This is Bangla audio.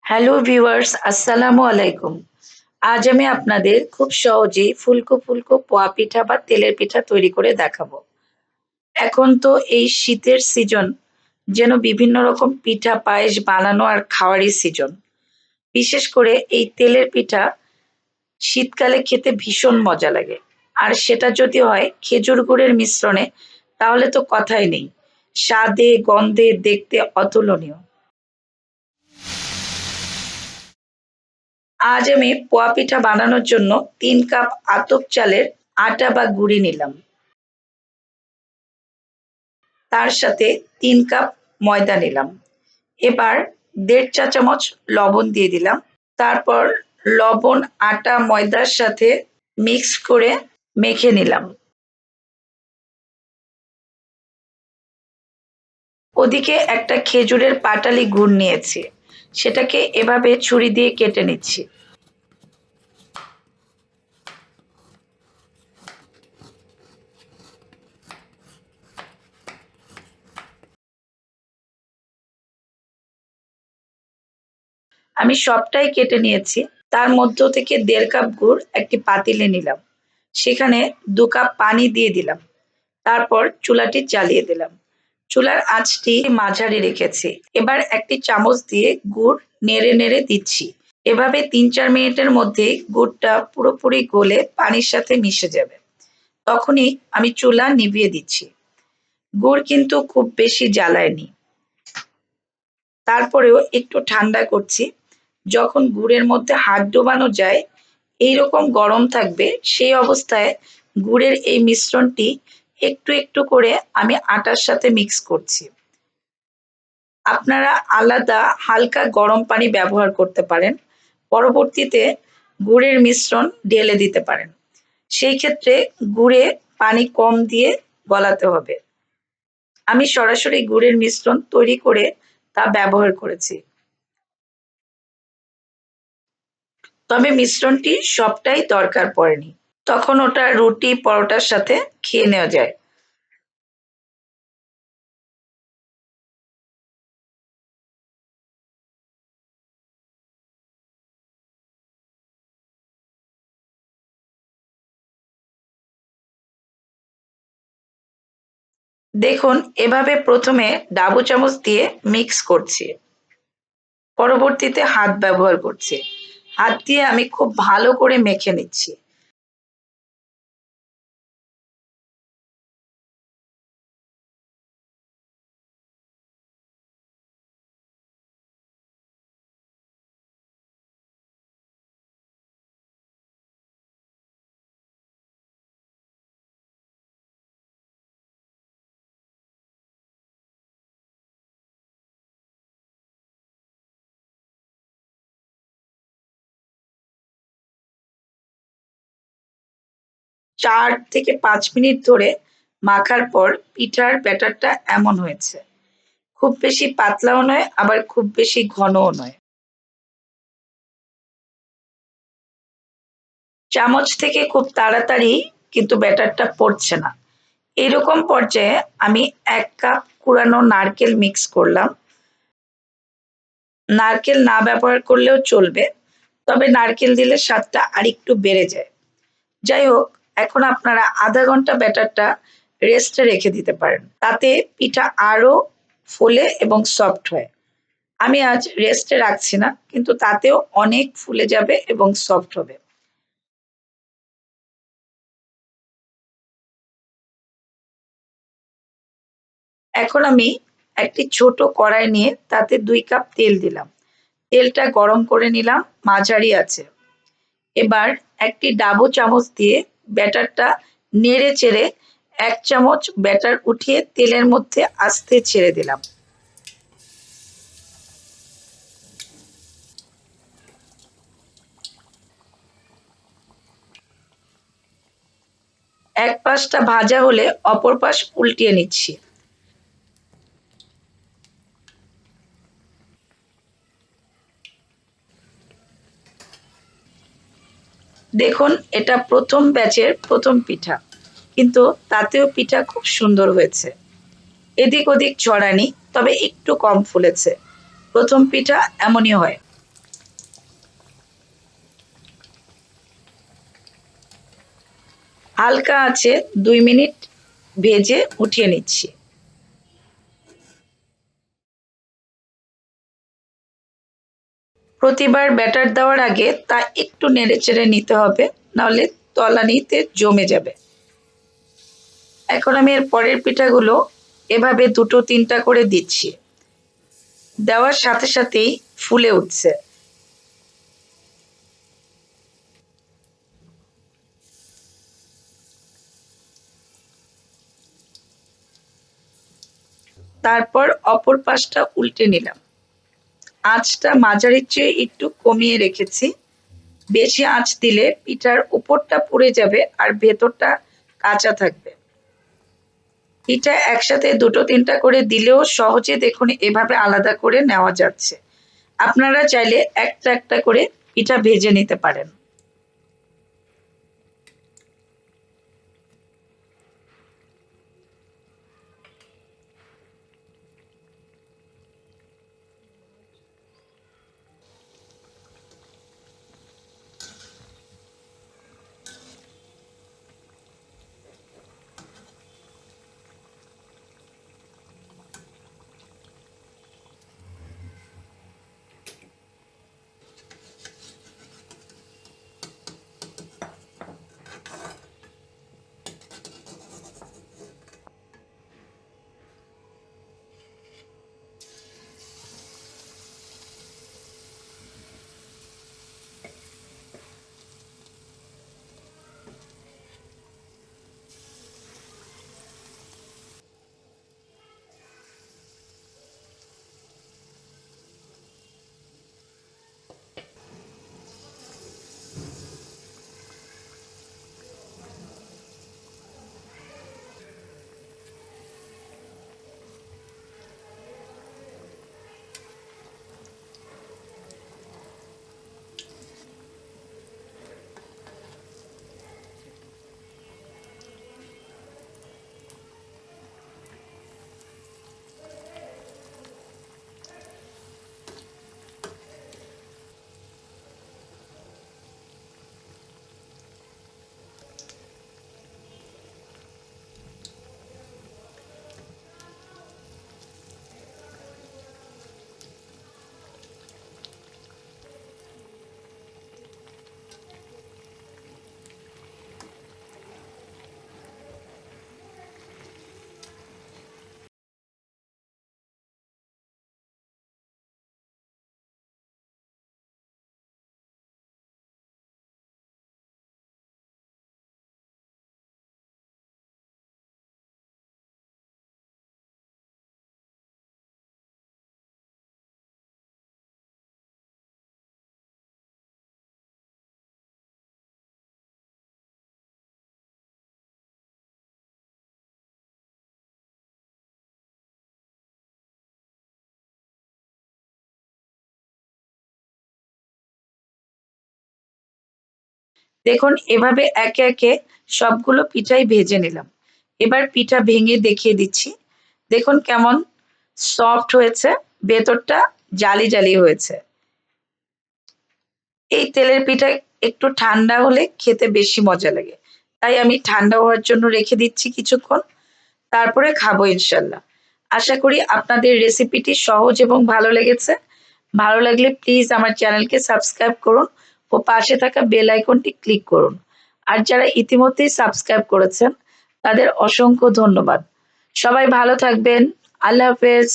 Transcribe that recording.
হ্যালো ভিউয়ার্স, আসসালামু আলাইকুম। আজ আমি আপনাদের খুব সহজেই ফুলকো ফুলকো পোয়া পিঠা বা তেলের পিঠা তৈরি করে দেখাবো। এখন তো এই শীতের সিজন, যেন বিভিন্ন রকম পিঠা পায়েস বানানো আর খাওয়ারই সিজন। বিশেষ করে এই তেলের পিঠা শীতকালে খেতে ভীষণ মজা লাগে। আর সেটা যদি হয় খেজুর গুড়ের মিশ্রণে, তাহলে তো কথাই নেই। স্বাদে, গন্ধে, দেখতে অতুলনীয়। আজ আমি পোয়া পিঠা বানানোর জন্য ৩ কাপ আতপ চালের আটা বা গুঁড়ি নিলাম। তার সাথে ৩ কাপ ময়দা নিলাম। এবার ১.৫ চা চামচ লবণ দিয়ে দিলাম। তারপর লবণ, আটা, ময়দার সাথে মিক্স করে মেখে নিলাম। ওদিকে একটা খেজুরের পাটালি গুড় নিয়েছি। সেটাকে এভাবে ছুরি দিয়ে কেটে নিচ্ছি। আমি সবটাই কেটে নিয়েছি। তার মধ্য থেকে ১.৫ কাপ গুড় একটি পাতিলে নিলাম। সেখানে ২ কাপ পানি দিয়ে দিলাম। তারপর চুলাটি জ্বালিয়ে দিলাম। চুলার আঁচটি মাঝারি রেখেছি। এবার একটি চামচ দিয়ে গুড় নেড়ে নেড়ে দিচ্ছি। এভাবে ৩-৪ মিনিটের মধ্যেই গুড়টা পুরোপুরি গলে পানির সাথে মিশে যাবে। তখনই আমি চুলা নিভিয়ে দিচ্ছি। গুড় কিন্তু খুব বেশি জ্বালায়নি। তারপরেও একটু ঠান্ডা করছি। যখন গুড়ের মধ্যে হাত ডোবানো যায়, এইরকম গরম থাকবে, সেই অবস্থায় গুড়ের এই মিশ্রণটি একটু একটু করে আমি আটার সাথে মিক্স করছি। আপনারা আলাদা হালকা গরম পানি ব্যবহার করতে পারেন। পরবর্তীতে গুড়ের মিশ্রণ ঢেলে দিতে পারেন। সেই ক্ষেত্রে গুড়ে পানি কম দিয়ে গলাতে হবে। আমি সরাসরি গুড়ের মিশ্রণ তৈরি করে তা ব্যবহার করেছি। তবে মিশ্রণটি সবটাই দরকার পড়েনি। তখন ওটা রুটি, পরোটার সাথে খেয়ে নেওয়া যায়। দেখুন, এভাবে প্রথমে ডাবু চামচ দিয়ে মিক্স করছি। পরবর্তীতে হাত ব্যবহার করছি। হাত দিয়ে আমি খুব ভালো করে মেখে নিচ্ছি। চার থেকে ৫ মিনিট ধরে মাখার পর পিঠার ব্যাটারটা এমন হয়েছে। খুব বেশি পাতলাও নয়, আবার খুব বেশি ঘনও নয়। চামচ থেকে খুব তাড়াতাড়ি কিন্তু ব্যাটারটা পড়ছে না। এরকম পর্যায়ে আমি ১ কাপ কুড়ানো নারকেল মিক্স করলাম। নারকেল না ব্যবহার করলেও চলবে। তবে নারকেল দিলে স্বাদটা আরেকটু বেড়ে যায়। যাই হোক, এখন আপনারা ০.৫ ঘন্টা ব্যাটারটা রেস্টে রেখে দিতে পারেন। তাতে পিঠা আরো ফোলে এবং সফট হয়। আমি আজ রেস্টে রাখছি না, কিন্তু তাতেও অনেক ফুলে যাবে এবং সফট হবে। এখন আমি একটি ছোট কড়াই নিয়ে তাতে ২ কাপ তেল দিলাম। তেলটা গরম করে নিলাম মাঝারি আঁচে। এবার একটি ডাবু চামচ দিয়ে ব্যাটারটা নেড়ে চেড়ে ১ চামচ ব্যাটার উঠিয়ে তেলের মধ্যে আস্তে ছেড়ে দিলাম। এক পাশটা ভাজা হলে অপর পাশ উল্টিয়ে নিচ্ছি। দেখুন, এটা প্রথম ব্যাচের প্রথম পিঠা, কিন্তু তাতেও পিঠা খুব সুন্দর হয়েছে। এদিক ওদিক ছড়ানি, তবে একটু কম ফুলেছে। প্রথম পিঠা এমনই হয়। হালকা আছে 2 মিনিট ভেজে উঠিয়ে নিচ্ছি। প্রতিবার ব্যাটার দেওয়ার আগে তা একটু নেড়েচেড়ে নিতে হবে, নাহলে তলানিতে জমে যাবে। এখন আমি এর পরের পিঠাগুলো এভাবে 2-3টা করে দিচ্ছি। দেওয়ার সাথে সাথেই ফুলে উঠছে। তারপর অপর পাশটা উল্টে নিলাম। আঁচটা মাঝারির চেয়ে একটু কমিয়ে রেখেছি। বেশি আঁচ দিলে পিঠার উপরটা পুড়ে যাবে আর ভেতরটা কাঁচা থাকবে। পিঠা একসাথে 2-3টা করে দিলেও সহজে দেখুন এভাবে আলাদা করে নেওয়া যাচ্ছে। আপনারা চাইলে একটা একটা করে পিঠা ভেজে নিতে পারেন। দেখুন এভাবে একে একে সবগুলো পিঠাই ভেজে নিলাম। এবার পিঠা ভেঙে দেখিয়ে দিচ্ছি। দেখুন কেমন সফট হয়েছে, ভেতরটা জালি জালি হয়েছে। এই তেলের পিঠা একটু ঠান্ডা হলে খেতে বেশি মজা লাগে। তাই আমি ঠান্ডা হওয়ার জন্য রেখে দিচ্ছি কিছুক্ষণ। তারপরে খাবো ইনশাল্লাহ। আশা করি আপনাদের রেসিপিটি সহজ এবং ভালো লেগেছে। ভালো লাগলে প্লিজ আমার চ্যানেলকে সাবস্ক্রাইব করুন ও পাশে থাকা বেল আইকনটি ক্লিক করুন। আর যারা ইতিমধ্যেই সাবস্ক্রাইব করেছেন তাদের অসংখ্য ধন্যবাদ। সবাই ভালো থাকবেন। আল্লাহ হাফেজ।